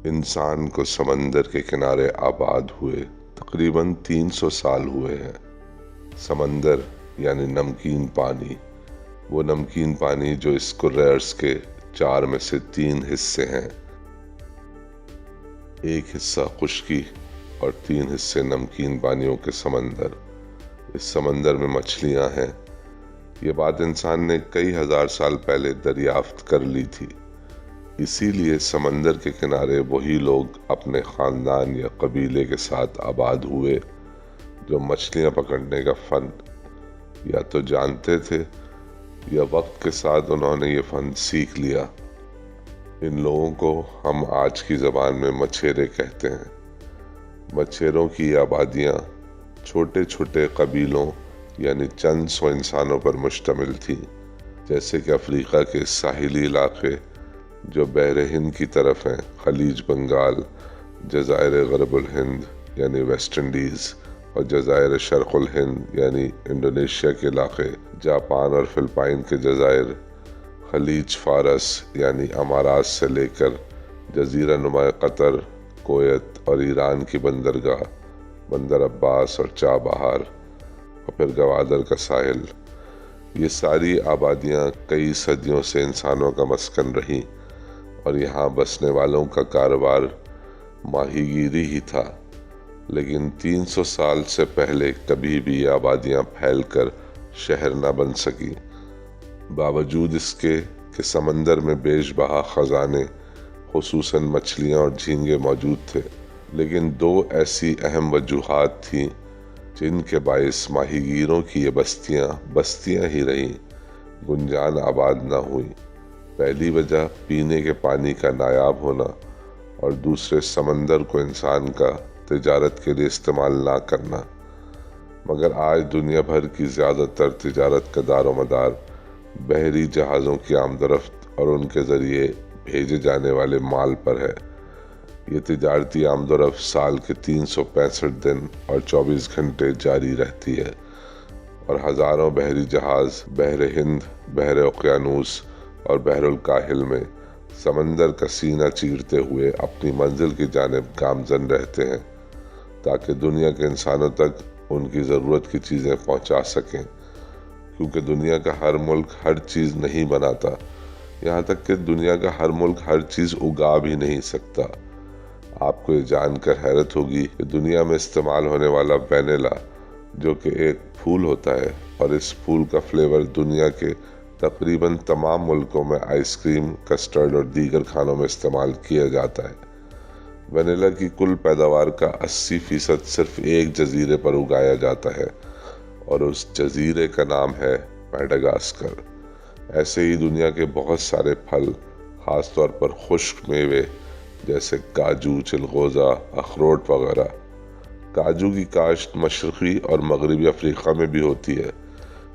انسان کو سمندر کے کنارے آباد ہوئے تقریباً 300 سال ہوئے ہیں۔ سمندر یعنی نمکین پانی، وہ نمکین پانی جو اس کرۂ کے 4 میں سے 3 حصے ہیں، ایک حصہ خشکی اور 3 حصے نمکین پانیوں کے سمندر۔ اس سمندر میں مچھلیاں ہیں۔ یہ بات انسان نے کئی ہزار سال پہلے دریافت کر لی تھی۔ اسی لیے سمندر کے کنارے وہی لوگ اپنے خاندان یا قبیلے کے ساتھ آباد ہوئے جو مچھلیاں پکڑنے کا فن یا تو جانتے تھے یا وقت کے ساتھ انہوں نے یہ فن سیکھ لیا۔ ان لوگوں کو ہم آج کی زبان میں مچھیرے کہتے ہیں۔ مچھیروں کی آبادیاں چھوٹے چھوٹے قبیلوں یعنی چند سو انسانوں پر مشتمل تھیں، جیسے کہ افریقہ کے ساحلی علاقے جو بحر ہند کی طرف ہیں، خلیج بنگال، جزائر غرب الہند یعنی ویسٹ انڈیز اور جزائر شرق الہند یعنی انڈونیشیا کے علاقے، جاپان اور فلپائن کے جزائر، خلیج فارس یعنی امارات سے لے کر جزیرہ نما قطر، کویت اور ایران کی بندرگاہ، بندر عباس اور چابہار اور پھر گوادر کا ساحل۔ یہ ساری آبادیاں کئی صدیوں سے انسانوں کا مسکن رہیں اور یہاں بسنے والوں کا کاروبار ماہی گیری ہی تھا، لیکن 300 سال سے پہلے کبھی بھی یہ آبادیاں پھیل کر شہر نہ بن سکی، باوجود اس کے کہ سمندر میں بیش بہا خزانے خصوصاً مچھلیاں اور جھینگے موجود تھے۔ لیکن 2 ایسی اہم وجوہات تھیں جن کے باعث ماہی گیروں کی یہ بستیاں ہی رہیں، گنجان آباد نہ ہوئیں۔ پہلی وجہ پینے کے پانی کا نایاب ہونا اور دوسرے سمندر کو انسان کا تجارت کے لیے استعمال نہ کرنا۔ مگر آج دنیا بھر کی زیادہ تر تجارت کا دار و مدار بحری جہازوں کی آمد و رفت اور ان کے ذریعے بھیجے جانے والے مال پر ہے۔ یہ تجارتی آمد و رفت سال کے 365 دن اور 24 گھنٹے جاری رہتی ہے اور ہزاروں بحری جہاز بحر ہند، بحر اوقیانوس اور بحر الکاہل میں سمندر کا سینہ چیرتے ہوئے اپنی منزل کی جانب گامزن رہتے ہیں تاکہ دنیا کے انسانوں تک ان کی ضرورت کی چیزیں پہنچا سکیں، کیونکہ دنیا کا ہر ملک ہر چیز نہیں بناتا، یہاں تک کہ دنیا کا ہر ملک ہر چیز اگا بھی نہیں سکتا۔ آپ کو یہ جان کر حیرت ہوگی کہ دنیا میں استعمال ہونے والا وینیلا، جو کہ ایک پھول ہوتا ہے، اور اس پھول کا فلیور دنیا کے تقریباً تمام ملکوں میں آئس کریم، کسٹرڈ اور دیگر کھانوں میں استعمال کیا جاتا ہے۔ وینیلا کی کل پیداوار کا 80% صرف ایک جزیرے پر اگایا جاتا ہے اور اس جزیرے کا نام ہے میڈاگاسکر۔ ایسے ہی دنیا کے بہت سارے پھل، خاص طور پر خشک میوے جیسے کاجو، چلغوزہ، اخروٹ وغیرہ۔ کاجو کی کاشت مشرقی اور مغربی افریقہ میں بھی ہوتی ہے،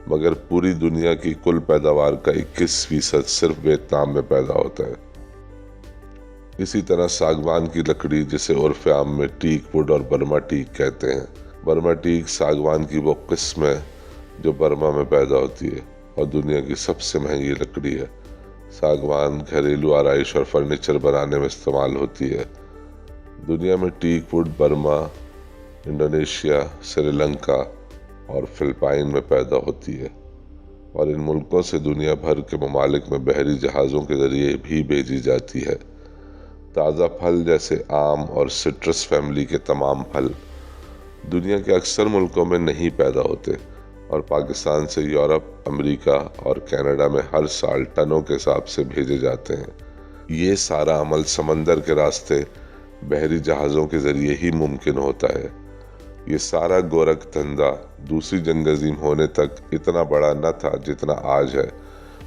مگر پوری دنیا کی کل پیداوار کا 21% صرف ویتنام میں پیدا ہوتا ہے۔ اسی طرح ساگوان کی لکڑی، جسے عرف عام میں ٹیک ووڈ اور برما ٹیک کہتے ہیں۔ برما ٹیک ساگوان کی وہ قسم ہے جو برما میں پیدا ہوتی ہے اور دنیا کی سب سے مہنگی لکڑی ہے۔ ساگوان گھریلو آرائش اور فرنیچر بنانے میں استعمال ہوتی ہے۔ دنیا میں ٹیک would Burma, Indonesia, Sri Lanka اور فلپائن میں پیدا ہوتی ہے اور ان ملکوں سے دنیا بھر کے ممالک میں بحری جہازوں کے ذریعے بھی بھیجی جاتی ہے۔ تازہ پھل جیسے آم اور سٹرس فیملی کے تمام پھل دنیا کے اکثر ملکوں میں نہیں پیدا ہوتے اور پاکستان سے یورپ، امریکہ اور کینیڈا میں ہر سال ٹنوں کے حساب سے بھیجے جاتے ہیں۔ یہ سارا عمل سمندر کے راستے بحری جہازوں کے ذریعے ہی ممکن ہوتا ہے۔ یہ سارا گورکھ دھندا دوسری جنگ عظیم ہونے تک اتنا بڑا نہ تھا جتنا آج ہے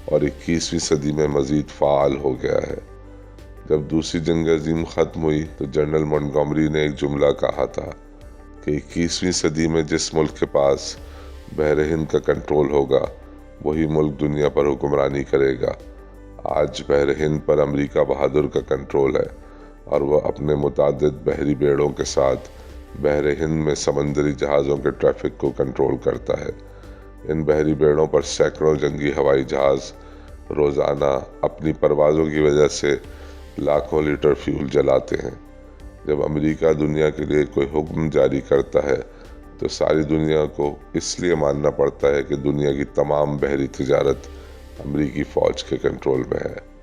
اور 21ویں صدی میں مزید فعال ہو گیا ہے۔ جب دوسری جنگ عظیم ختم ہوئی تو جنرل مونٹگومری نے ایک جملہ کہا تھا کہ 21ویں صدی میں جس ملک کے پاس بحر ہند کا کنٹرول ہوگا وہی ملک دنیا پر حکمرانی کرے گا۔ آج بحر ہند پر امریکہ بہادر کا کنٹرول ہے اور وہ اپنے متعدد بحری بیڑوں کے ساتھ بحر ہند میں سمندری جہازوں کے ٹریفک کو کنٹرول کرتا ہے۔ ان بحری بیڑوں پر سینکڑوں جنگی ہوائی جہاز روزانہ اپنی پروازوں کی وجہ سے لاکھوں لیٹر فیول جلاتے ہیں۔ جب امریکہ دنیا کے لیے کوئی حکم جاری کرتا ہے تو ساری دنیا کو اس لیے ماننا پڑتا ہے کہ دنیا کی تمام بحری تجارت امریکی فوج کے کنٹرول میں ہے۔